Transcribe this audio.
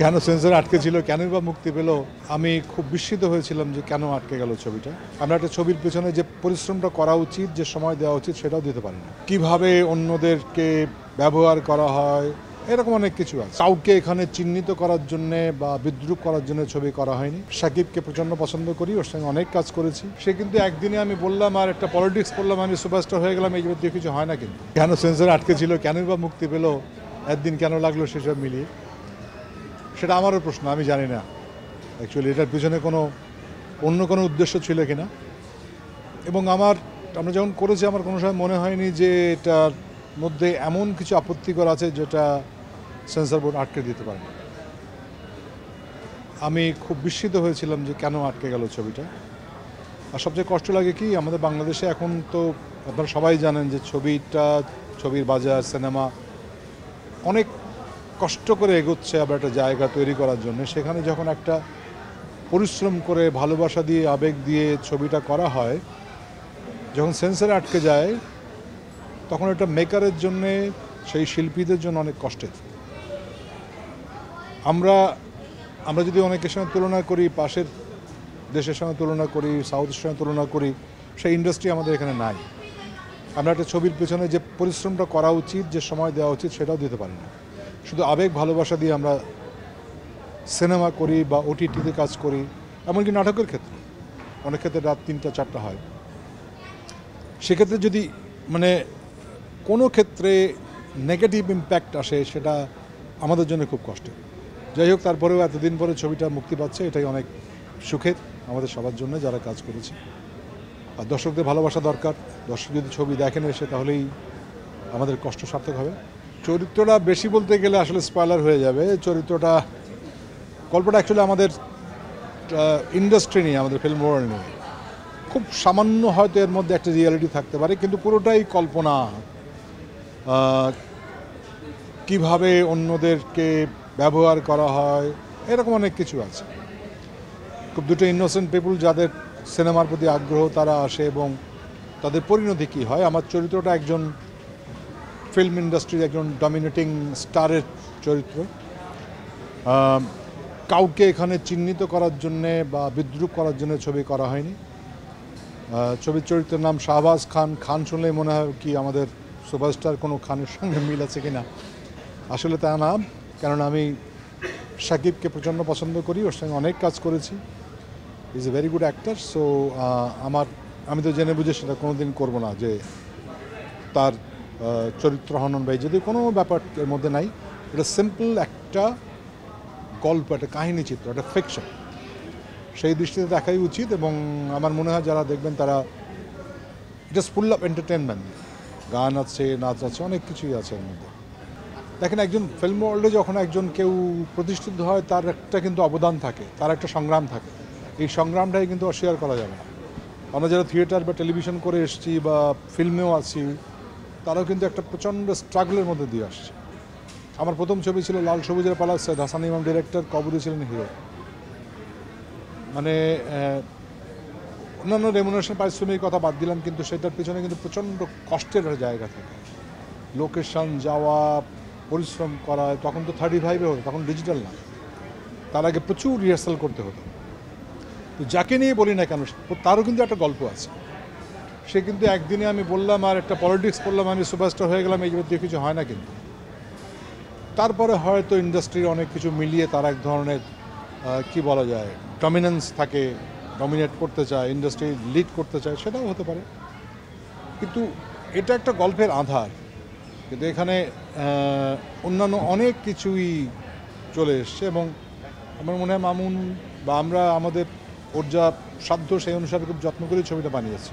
কেন সেন্সর আটকে ছিল, কেনই বা মুক্তি পেল, আমি খুব বিস্মিত হয়েছিলাম যে কেন আটকে গেল ছবিটা। আমরা একটা ছবির পেছনে যে পরিশ্রমটা করা উচিত, যে সময় দেওয়া উচিত, সেটাও দিতে পারি না। কিভাবে অন্যদেরকে ব্যবহার করা হয়, এরকম অনেক কিছু আছে। কাউকে এখানে চিহ্নিত করার জন্যে বা বিদ্রুপ করার জন্য ছবি করা হয়নি। শাকিবকে প্রচণ্ড পছন্দ করি, ওর সঙ্গে অনেক কাজ করেছি। সে কিন্তু একদিনে আমি বললাম আর একটা পলিটিক্স করলাম, আমি সুপারস্টার হয়ে গেলাম, এই জাতীয় কিছু হয় না। কিন্তু কেন সেন্সর আটকে ছিল, কেনই বা মুক্তি পেল, একদিন কেন লাগলো, সেসব মিলিয়ে সেটা আমারও প্রশ্ন, আমি জানি না অ্যাকচুয়ালি এটার পিছনে অন্য কোনো উদ্দেশ্য ছিল কিনা। এবং আমরা যখন করেছি, আমার কোনো সময় মনে হয়নি যে এটার মধ্যে এমন কিছু আপত্তিকর আছে যেটা সেন্সর বোর্ড আটকে দিতে পারে না। আমি খুব বিস্মিত হয়েছিলাম যে কেন আটকে গেল ছবিটা। আর সবচেয়ে কষ্ট লাগে কি, আমাদের বাংলাদেশে এখন তো আপনারা সবাই জানেন যে ছবির বাজার, সিনেমা অনেক কষ্ট করে এগোচ্ছে আবার একটা জায়গা তৈরি করার জন্য। সেখানে যখন একটা পরিশ্রম করে, ভালোবাসা দিয়ে, আবেগ দিয়ে ছবিটা করা হয়, যখন সেন্সরে আটকে যায়, তখন এটা মেকারের জন্যে, সেই শিল্পীদের জন্য অনেক কষ্টের। আমরা যদি অনেকের সঙ্গে তুলনা করি, পাশের দেশের সঙ্গে তুলনা করি, সাউথের সঙ্গে তুলনা করি, সেই ইন্ডাস্ট্রি আমাদের এখানে নাই। আমরা একটা ছবির পেছনে যে পরিশ্রমটা করা উচিত, যে সময় দেওয়া উচিত, সেটাও দিতে পারি না। শুধু আবেগ ভালোবাসা দিয়ে আমরা সিনেমা করি বা ওটিটিতে কাজ করি, এমনকি নাটকের ক্ষেত্রে অনেক ক্ষেত্রে রাত 3টা 4টা হয়। সেক্ষেত্রে যদি কোনো ক্ষেত্রে নেগেটিভ ইম্প্যাক্ট আসে, সেটা আমাদের জন্য খুব কষ্টের। যাই হোক, তারপরেও এতদিন পরে ছবিটা মুক্তি পাচ্ছে, এটাই অনেক সুখের আমাদের সবার জন্য, যারা কাজ করেছে। আর দর্শকদের ভালোবাসা দরকার। দর্শক যদি ছবি দেখেন এসে, তাহলেই আমাদের কষ্ট সার্থক হবে। চরিত্রটা বেশি বলতে গেলে আসলে স্পয়লার হয়ে যাবে। গল্পটা অ্যাকচুয়ালি আমাদের ইন্ডাস্ট্রি নিয়ে, আমাদের ফিল্ম ওয়ার্ল্ড নিয়ে। খুব সামান্য হয়তো এর মধ্যে একটা রিয়ালিটি থাকতে পারে, কিন্তু পুরোটাই কল্পনা। কিভাবে অন্যদেরকে ব্যবহার করা হয়, এরকম অনেক কিছু আছে। খুব দুটো ইনোসেন্ট পিপুল, যাদের সিনেমার প্রতি আগ্রহ, তারা আসে এবং তাদের পরিণতি কী হয়। আমার চরিত্রটা একজন ফিল্ম ইন্ডাস্ট্রির একজন ডমিনেটিং স্টারের চরিত্র। কাউকে এখানে চিহ্নিত করার জন্যে বা বিদ্রুপ করার জন্য ছবি করা হয়নি। ছবির চরিত্রের নাম শাহবাজ খান। খান শুনলেই মনে হয় কি আমাদের সুপারস্টার কোনো খানের সঙ্গে মিল আছে কিনা। আসলে তা না, কেননা আমি শাকিবকে প্রচণ্ড পছন্দ করি, ওর সঙ্গে অনেক কাজ করেছি। Is a very good actor. So আমি তো জেনে বুঝে সেটা কোনো দিন করবো না যে তার চরিত্র হনন বা যদি কোনো ব্যাপার এর মধ্যে নাই। এটা সিম্পল একটা গল্প, একটা কাহিনী চিত্র, একটা ফিকশন। সেই দৃষ্টিতে দেখাই উচিত। এবং আমার মনে হয় যারা দেখবেন, তারা it is full of entertainment. গান আছে, নাচ আছে, অনেক কিছুই আছে এর মধ্যে। দেখেন, একজন ফিল্ম ওয়ার্ল্ডে যখন একজন কেউ প্রতিষ্ঠিত হয়, তার একটা কিন্তু অবদান থাকে, তার একটা সংগ্রাম থাকে। এই সংগ্রামটাই কিন্তু অস্বীকার করা যাবে না। আমরা যারা থিয়েটার বা টেলিভিশন করে এসেছি বা ফিল্মেও আছি, তারাও কিন্তু একটা প্রচণ্ড স্ট্রাগলের মধ্যে দিয়ে আসছে। আমার প্রথম ছবি ছিল লাল সবুজের পালা, সৈয়দ হাসান ইমাম ডিরেক্টর, কবরী ছিলেন হিরো। অন্যান্য রেমুনারেশন, পারিশ্রমিক কথা বাদ দিলাম, কিন্তু সেটার পিছনে কিন্তু প্রচণ্ড কষ্টের জায়গা থাকে। লোকেশন যাওয়া, পরিশ্রম করা। তখন তো 35-এ হতো, তখন ডিজিটাল না। তার আগে প্রচুর রিহার্সাল করতে হতো। তো যাকে নিয়ে বলি না কেন, তারও কিন্তু একটা গল্প আছে। সে কিন্তু একদিনে আমি বললাম আর একটা পলিটিক্স করলাম, আমি সুপারস্টার হয়ে গেলাম, এই জাতীয় কিছু হয় না। কিন্তু তারপরে হয়তো ইন্ডাস্ট্রির অনেক কিছু মিলিয়ে তার এক ধরনের কি বলা যায়, ডমিনেন্স থাকে, ডমিনেট করতে চায়, ইন্ডাস্ট্রি লিড করতে চায়, সেটাও হতে পারে। কিন্তু এটা একটা গল্পের আধার। কিন্তু এখানে অন্যান্য অনেক কিছুই চলে এসছে। এবং আমার মনে হয় মামুন বা আমরা আমাদের ওর যা সাধ্য, সেই অনুসারে খুব যত্ন করে ছবিটা বানিয়েছি।